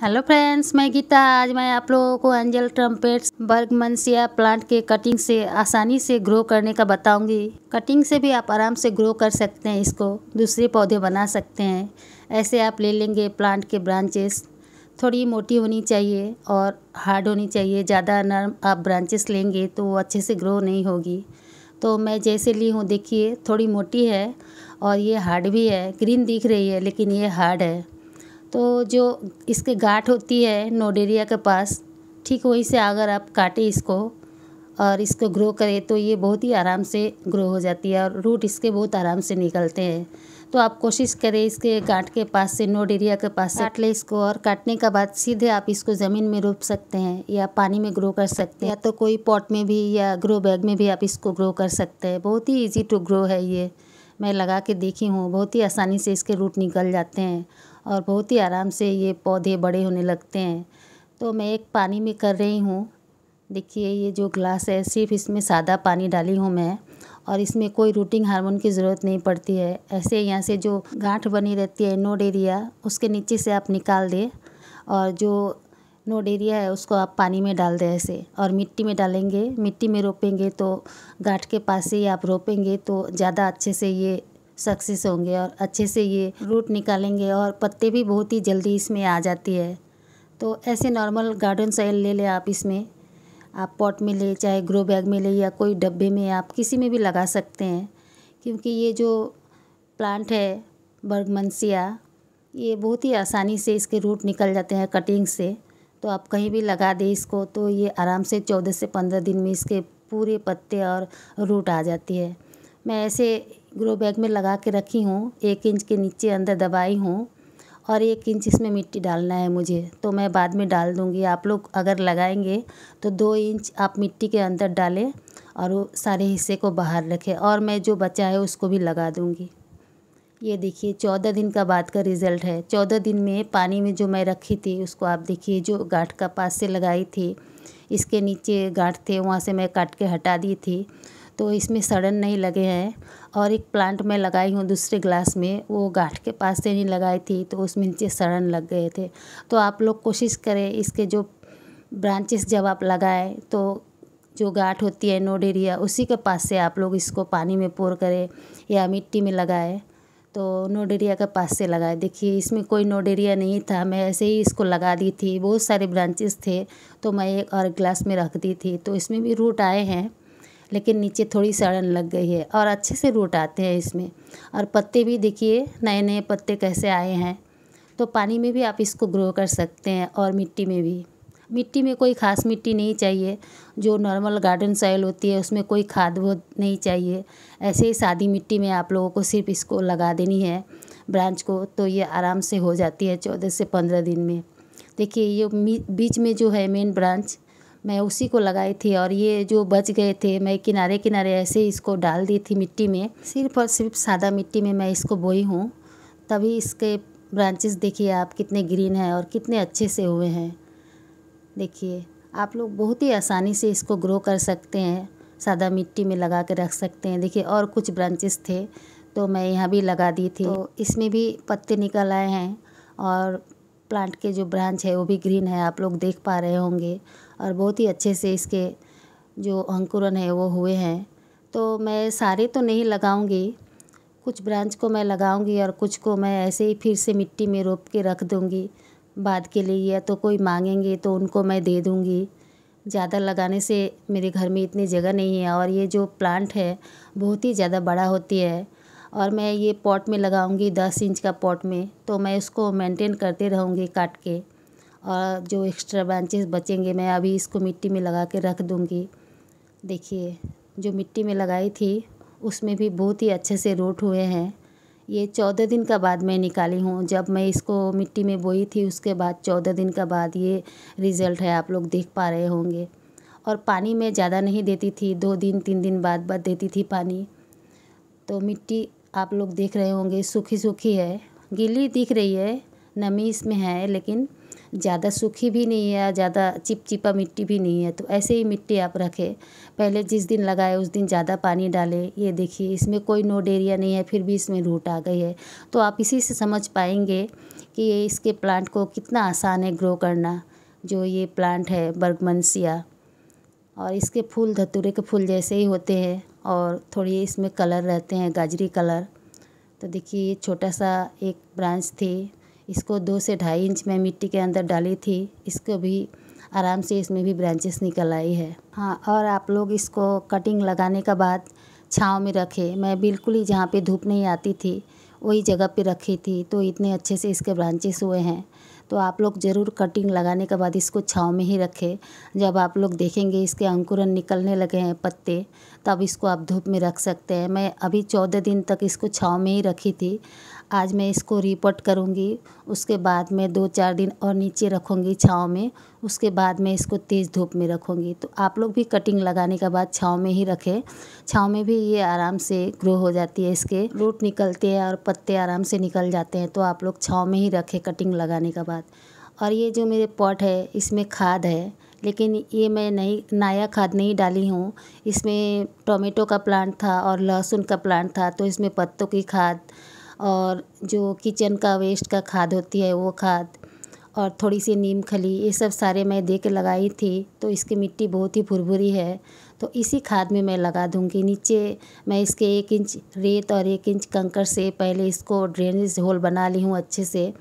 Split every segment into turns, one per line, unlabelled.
Hello friends, मैं गीता। आज मैं आप लोगों को एंजल ट्रम्पेट्स बर्गमनसिया प्लांट के कटिंग से आसानी से ग्रो करने का बताऊंगी। कटिंग से भी आप आराम से ग्रो कर सकते हैं, इसको दूसरे पौधे बना सकते हैं। ऐसे आप ले लेंगे प्लांट के ब्रांचेस, थोड़ी मोटी होनी चाहिए और हार्ड होनी चाहिए। ज़्यादा नरम आप ब्रांचेस लेंगे तो वो अच्छे से ग्रो नहीं होगी। तो मैं जैसे ली हूँ, देखिए थोड़ी मोटी है और ये हार्ड भी है। ग्रीन दिख रही है लेकिन ये हार्ड है। तो जो इसके गांठ होती है नोडेरिया के पास, ठीक वहीं से अगर आप काटें इसको और इसको ग्रो करें तो ये बहुत ही आराम से ग्रो हो जाती है और रूट इसके बहुत आराम से निकलते हैं। तो आप कोशिश करें इसके गांठ के पास से, नोडेरिया के पास से काट लें इसको। और काटने के बाद सीधे आप इसको ज़मीन में रोप सकते हैं या पानी में ग्रो कर सकते हैं, या तो कोई पॉट में भी या ग्रो बैग में भी आप इसको ग्रो कर सकते हैं। बहुत ही ईजी टू ग्रो है ये। मैं लगा के देखी हूँ, बहुत ही आसानी से इसके रूट निकल जाते हैं और बहुत ही आराम से ये पौधे बड़े होने लगते हैं। तो मैं एक पानी में कर रही हूँ। देखिए ये जो ग्लास है, सिर्फ इसमें सादा पानी डाली हूँ मैं, और इसमें कोई रूटिंग हार्मोन की ज़रूरत नहीं पड़ती है। ऐसे यहाँ से जो गांठ बनी रहती है नोडेरिया, उसके नीचे से आप निकाल दें और जो नोडेरिया है उसको आप पानी में डाल दें ऐसे, और मिट्टी में डालेंगे। मिट्टी में रोपेंगे तो गांठ के पास से ही आप रोपेंगे तो ज़्यादा अच्छे से ये सक्सेस होंगे और अच्छे से ये रूट निकालेंगे और पत्ते भी बहुत ही जल्दी इसमें आ जाती है। तो ऐसे नॉर्मल गार्डन सॉइल ले लें आप, इसमें आप पॉट में ले, चाहे ग्रो बैग में ले, या कोई डब्बे में, आप किसी में भी लगा सकते हैं। क्योंकि ये जो प्लांट है बर्गमनसिया, ये बहुत ही आसानी से इसके रूट निकल जाते हैं कटिंग से। तो आप कहीं भी लगा दें इसको तो ये आराम से 14 से 15 दिन में इसके पूरे पत्ते और रूट आ जाती है। मैं ऐसे ग्रो बैग में लगा के रखी हूँ। 1 इंच के नीचे अंदर दबाई हूँ और 1 इंच इसमें मिट्टी डालना है मुझे, तो मैं बाद में डाल दूँगी। आप लोग अगर लगाएंगे तो 2 इंच आप मिट्टी के अंदर डालें और वो सारे हिस्से को बाहर रखें, और मैं जो बचा है उसको भी लगा दूँगी। ये देखिए 14 दिन का बाद का रिज़ल्ट है। 14 दिन में पानी में जो मैं रखी थी उसको आप देखिए, जो गांठ का पास से लगाई थी, इसके नीचे गांठ थे वहाँ से मैं काट के हटा दी थी, तो इसमें सड़न नहीं लगे हैं। और एक प्लांट मैं लगाई हूँ दूसरे ग्लास में, वो गांठ के पास से नहीं लगाई थी तो उसमें नीचे सड़न लग गए थे। तो आप लोग कोशिश करें इसके जो ब्रांचेस जब आप लगाएं तो जो गांठ होती है नोडेरिया, उसी के पास से आप लोग इसको पानी में पोर करें या मिट्टी में लगाएं। तो नोडेरिया के पास से लगाए। देखिए इसमें कोई नोडेरिया नहीं था, मैं ऐसे ही इसको लगा दी थी। बहुत सारे ब्रांचेस थे तो मैं एक और ग्लास में रख दी थी, तो इसमें भी रूट आए हैं, लेकिन नीचे थोड़ी सड़न लग गई है और अच्छे से रूट आते हैं इसमें। और पत्ते भी देखिए नए नए पत्ते कैसे आए हैं। तो पानी में भी आप इसको ग्रो कर सकते हैं और मिट्टी में भी। मिट्टी में कोई ख़ास मिट्टी नहीं चाहिए, जो नॉर्मल गार्डन सॉइल होती है उसमें कोई खाद वो नहीं चाहिए। ऐसे ही सादी मिट्टी में आप लोगों को सिर्फ इसको लगा देनी है ब्रांच को, तो ये आराम से हो जाती है 14 से 15 दिन में। देखिए ये बीच में जो है मेन ब्रांच, मैं उसी को लगाई थी, और ये जो बच गए थे मैं किनारे किनारे ऐसे इसको डाल दी थी मिट्टी में। सिर्फ और सिर्फ सादा मिट्टी में मैं इसको बोई हूँ, तभी इसके ब्रांचेस देखिए आप कितने ग्रीन हैं और कितने अच्छे से हुए हैं। देखिए आप लोग बहुत ही आसानी से इसको ग्रो कर सकते हैं, सादा मिट्टी में लगा के रख सकते हैं। देखिए और कुछ ब्रांचेस थे तो मैं यहाँ भी लगा दी थी, तो इसमें भी पत्ते निकल आए हैं और प्लांट के जो ब्रांच है वो भी ग्रीन है, आप लोग देख पा रहे होंगे। और बहुत ही अच्छे से इसके जो अंकुरन है वो हुए हैं। तो मैं सारे तो नहीं लगाऊंगी, कुछ ब्रांच को मैं लगाऊंगी और कुछ को मैं ऐसे ही फिर से मिट्टी में रोप के रख दूंगी बाद के लिए, या तो कोई मांगेंगे तो उनको मैं दे दूंगी। ज़्यादा लगाने से मेरे घर में इतनी जगह नहीं है, और ये जो प्लांट है बहुत ही ज़्यादा बड़ा होती है। और मैं ये पॉट में लगाऊंगी 10 इंच का पॉट में, तो मैं उसको मेंटेन करते रहूँगी काट के, और जो एक्स्ट्रा ब्रांचेस बचेंगे मैं अभी इसको मिट्टी में लगा के रख दूँगी। देखिए जो मिट्टी में लगाई थी उसमें भी बहुत ही अच्छे से रूट हुए हैं। ये 14 दिन का बाद मैं निकाली हूँ, जब मैं इसको मिट्टी में बोई थी उसके बाद 14 दिन का बाद ये रिज़ल्ट है, आप लोग देख पा रहे होंगे। और पानी में ज़्यादा नहीं देती थी, 2 दिन 3 दिन बाद देती थी पानी। तो मिट्टी आप लोग देख रहे होंगे सूखी सूखी है, गीली दिख रही है, नमी इसमें है, लेकिन ज़्यादा सूखी भी नहीं है, ज़्यादा चिपचिपा मिट्टी भी नहीं है। तो ऐसे ही मिट्टी आप रखें। पहले जिस दिन लगाए उस दिन ज़्यादा पानी डालें। ये देखिए इसमें कोई नोडेरिया नहीं है, फिर भी इसमें रूट आ गई है। तो आप इसी से समझ पाएंगे कि ये इसके प्लांट को कितना आसान है ग्रो करना। जो ये प्लांट है बर्गमनसिया, और इसके फूल धतूरे के फूल जैसे ही होते हैं और थोड़ी इसमें कलर रहते हैं, गाजरी कलर। तो देखिए ये छोटा सा एक ब्रांच थी, इसको 2 से 2.5 इंच में मिट्टी के अंदर डाली थी। इसको भी आराम से इसमें भी ब्रांचेस निकल आई है। हाँ, और आप लोग इसको कटिंग लगाने के बाद छाँव में रखें। मैं बिल्कुल ही जहाँ पे धूप नहीं आती थी वही जगह पे रखी थी, तो इतने अच्छे से इसके ब्रांचेस हुए हैं। तो आप लोग ज़रूर कटिंग लगाने के बाद इसको छाँव में ही रखें। जब आप लोग देखेंगे इसके अंकुरन निकलने लगे हैं पत्ते, तब इसको आप धूप में रख सकते हैं। मैं अभी 14 दिन तक इसको छाँव में ही रखी थी। आज मैं इसको रिपोर्ट करूँगी, उसके बाद मैं 2-4 दिन और नीचे रखूँगी छाँव में, उसके बाद मैं इसको तेज़ धूप में रखूँगी। तो आप लोग भी कटिंग लगाने के बाद छाँव में ही रखें। छाँव में भी ये आराम से ग्रो हो जाती है, इसके रूट निकलते हैं और पत्ते आराम से निकल जाते हैं। तो आप लोग छाँव में ही रखें कटिंग लगाने के बाद। और ये जो मेरे पॉट है इसमें खाद है, लेकिन ये मैं नया खाद नहीं डाली हूँ। इसमें टोमेटो का प्लांट था और लहसुन का प्लांट था, तो इसमें पत्तों की खाद और जो किचन का वेस्ट का खाद होती है वो खाद और थोड़ी सी नीम खली, ये सब सारे मैं दे के लगाई थी। तो इसकी मिट्टी बहुत ही भुरभुरी है, तो इसी खाद में मैं लगा दूँगी। नीचे मैं इसके 1 इंच रेत और 1 इंच कंकड़ से पहले इसको ड्रेनेज होल बना ली हूँ अच्छे से।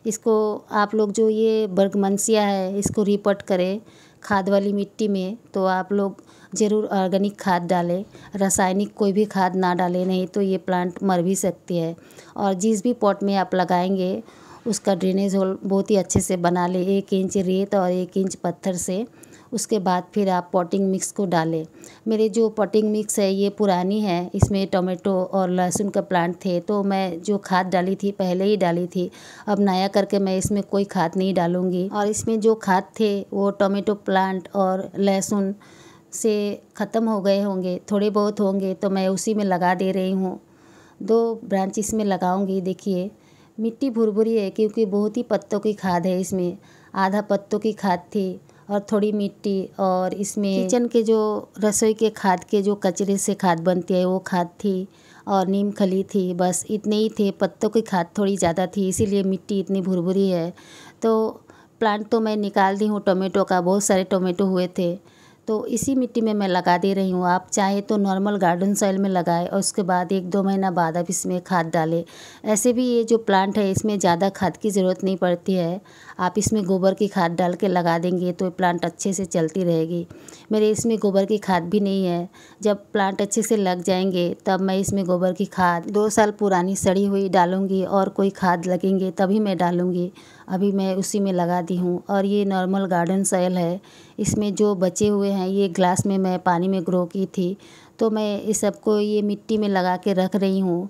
इसको आप लोग जो ये बर्गमनसिया है इसको रिपोर्ट करें खाद वाली मिट्टी में, तो आप लोग ज़रूर ऑर्गेनिक खाद डालें, रासायनिक कोई भी खाद ना डालें, नहीं तो ये प्लांट मर भी सकती है। और जिस भी पॉट में आप लगाएंगे उसका ड्रेनेज होल बहुत ही अच्छे से बना लें, 1 इंच रेत और 1 इंच पत्थर से। उसके बाद फिर आप पॉटिंग मिक्स को डालें। मेरे जो पॉटिंग मिक्स है ये पुरानी है, इसमें टोमेटो और लहसुन का प्लांट थे, तो मैं जो खाद डाली थी पहले ही डाली थी। अब नया करके मैं इसमें कोई खाद नहीं डालूँगी। और इसमें जो खाद थे वो टोमेटो प्लांट और लहसुन से ख़त्म हो गए होंगे, थोड़े बहुत होंगे, तो मैं उसी में लगा दे रही हूँ। 2 ब्रांच इसमें लगाऊंगी। देखिए मिट्टी भुरभुरी है क्योंकि बहुत ही पत्तों की खाद है इसमें। आधा पत्तों की खाद थी और थोड़ी मिट्टी, और इसमें किचन के जो रसोई के खाद के जो कचरे से खाद बनती है वो खाद थी और नीम खली थी। बस इतने ही थे। पत्तों की खाद थोड़ी ज़्यादा थी, इसीलिए मिट्टी इतनी भुरभुरी है। तो प्लांट तो मैं निकाल दी हूँ टोमेटो का, बहुत सारे टोमेटो हुए थे, तो इसी मिट्टी में मैं लगा दे रही हूँ। आप चाहे तो नॉर्मल गार्डन सॉइल में लगाएं और उसके बाद 1-2 महीना बाद आप इसमें खाद डालें। ऐसे भी ये जो प्लांट है इसमें ज़्यादा खाद की ज़रूरत नहीं पड़ती है। आप इसमें गोबर की खाद डाल के लगा देंगे तो ये प्लांट अच्छे से चलती रहेगी। मेरे इसमें गोबर की खाद भी नहीं है। जब प्लांट अच्छे से लग जाएंगे तब मैं इसमें गोबर की खाद 2 साल पुरानी सड़ी हुई डालूँगी, और कोई खाद लगेंगे तभी मैं डालूँगी। अभी मैं उसी में लगा दी हूँ। और ये नॉर्मल गार्डन सॉइल है, इसमें जो बचे हुए हैं ये ग्लास में मैं पानी में ग्रो की थी, तो मैं इस सबको ये मिट्टी में लगा के रख रही हूँ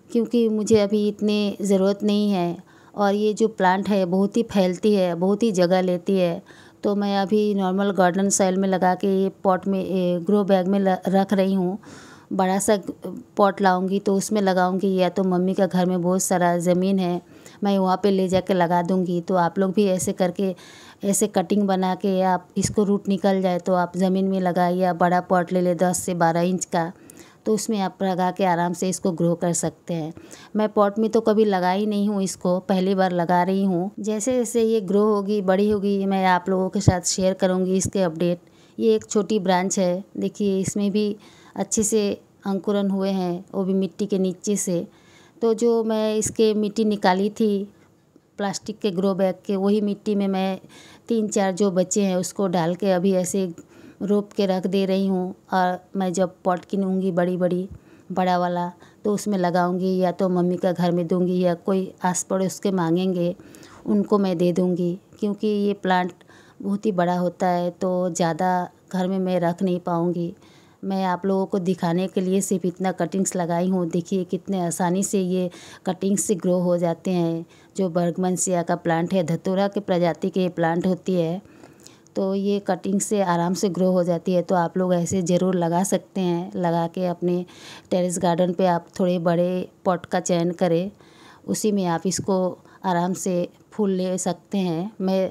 क्योंकि मुझे अभी इतनी ज़रूरत नहीं है। और ये जो प्लांट है बहुत ही फैलती है, बहुत ही जगह लेती है, तो मैं अभी नॉर्मल गार्डन सॉइल में लगा के ये पॉट में ग्रो बैग में रख रही हूँ। बड़ा सा पॉट लाऊंगी तो उसमें लगाऊंगी, या तो मम्मी का घर में बहुत सारा ज़मीन है मैं वहाँ पे ले जाके लगा दूंगी। तो आप लोग भी ऐसे करके ऐसे कटिंग बना के आप इसको रूट निकल जाए तो आप ज़मीन में लगाइए, या बड़ा पॉट ले ले 10 से 12 इंच का, तो उसमें आप लगा के आराम से इसको ग्रो कर सकते हैं। मैं पॉट में तो कभी लगाई नहीं हूँ, इसको पहली बार लगा रही हूँ। जैसे जैसे ये ग्रो होगी बड़ी होगी मैं आप लोगों के साथ शेयर करूँगी इसके अपडेट। ये एक छोटी ब्रांच है, देखिए इसमें भी अच्छे से अंकुरन हुए हैं, वो भी मिट्टी के नीचे से। तो जो मैं इसके मिट्टी निकाली थी प्लास्टिक के ग्रो बैग के, वही मिट्टी में मैं 3-4 जो बचे हैं उसको डाल के अभी ऐसे रोप के रख दे रही हूँ। और मैं जब पॉट किनूँगी बड़ा वाला तो उसमें लगाऊंगी, या तो मम्मी का घर में दूंगी, या कोई आस पड़ोस के मांगेंगे उनको मैं दे दूंगी। क्योंकि ये प्लांट बहुत ही बड़ा होता है तो ज़्यादा घर में मैं रख नहीं पाऊँगी। मैं आप लोगों को दिखाने के लिए सिर्फ इतना कटिंग्स लगाई हूँ। देखिए कितने आसानी से ये कटिंग्स से ग्रो हो जाते हैं। जो बर्गमनसिया का प्लांट है, धतूरा के प्रजाति के प्लांट होती है, तो ये कटिंग से आराम से ग्रो हो जाती है। तो आप लोग ऐसे ज़रूर लगा सकते हैं। लगा के अपने टेरेस गार्डन पे आप थोड़े बड़े पॉट का चयन करें, उसी में आप इसको आराम से फूल ले सकते हैं। मैं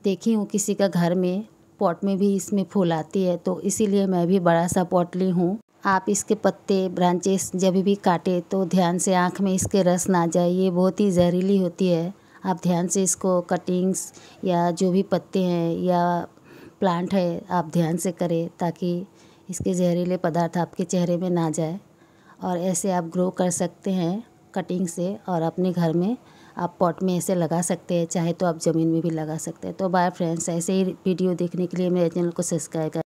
देखी हूँ किसी का घर में पॉट में भी इसमें फूल आती है, तो इसीलिए मैं भी बड़ा सा पॉट ली हूँ। आप इसके पत्ते ब्रांचेस जब भी काटे तो ध्यान से आँख में इसके रस ना जाए, ये बहुत ही जहरीली होती है। आप ध्यान से इसको कटिंग्स या जो भी पत्ते हैं या प्लांट है आप ध्यान से करें, ताकि इसके जहरीले पदार्थ आपके चेहरे में ना जाए। और ऐसे आप ग्रो कर सकते हैं कटिंग से, और अपने घर में आप पॉट में ऐसे लगा सकते हैं, चाहे तो आप ज़मीन में भी लगा सकते हैं। तो बाय फ्रेंड्स, ऐसे ही वीडियो देखने के लिए मेरे चैनल को सब्सक्राइब करें।